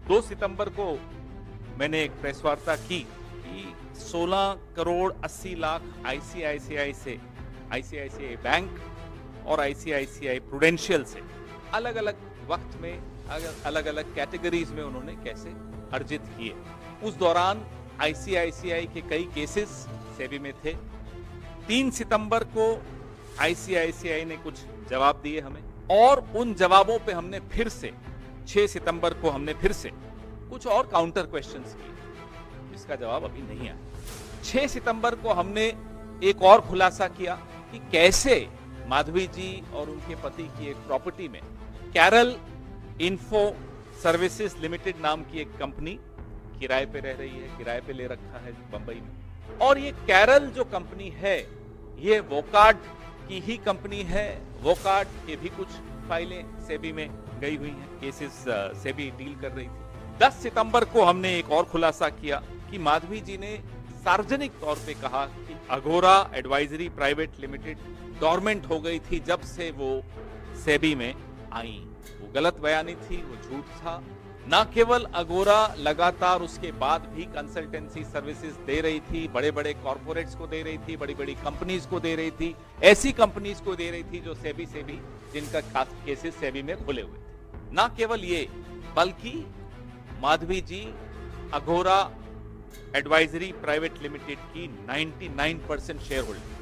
2 सितंबर को मैंने एक प्रेस वार्ता की कि 16 करोड़ 80 लाख आईसीआईसीआई बैंक और आईसीआईसीआई प्रूडेंशियल से अलग अलग वक्त में अलग अलग कैटेगरीज में उन्होंने कैसे अर्जित किए। उस दौरान आईसीआईसीआई के कई केसेस सेबी में थे। 3 सितंबर को आईसीआईसीआई ने कुछ जवाब दिए हमें, और उन जवाबों पे हमने फिर से 6 सितंबर को हमने फिर से कुछ और काउंटर क्वेश्चंस किए जिसका जवाब अभी नहीं आया। 6 सितंबर को हमने एक और खुलासा किया कि कैसे माधवी जी और उनके पति की एक प्रॉपर्टी में कैरल इन्फो सर्विसेज लिमिटेड नाम की एक कंपनी किराए पे रह रही है, किराए पे ले रखा है बंबई में। और ये कैरल जो कंपनी है ये वोकार्ड की ही कंपनी है। वोकार्ड के भी कुछ फाइलें सेबी में गई हुई हैं, केसेस सेबी डील कर रही थी। 10 सितंबर को हमने एक और खुलासा किया कि माधवी जी ने सार्वजनिक तौर पे कहा कि Aghora advisory private limited dormant हो गई थी जब से वो सेबी में आई। वो गलत बयानी थी, वो झूठ था। न केवल अघोरा लगातार उसके बाद भी कंसल्टेंसी सर्विसेज दे रही थी, बड़े बड़े कॉर्पोरेट्स को दे रही थी, बड़ी बड़ी कंपनीज को दे रही थी, ऐसी कंपनीज को दे रही थी जो सेबी से भी जिनका खास केसेस सेबी में खुले हुए थे। न केवल ये, बल्कि माधवी जी अघोरा एडवाइजरी प्राइवेट लिमिटेड की 99% शेयर होल्डर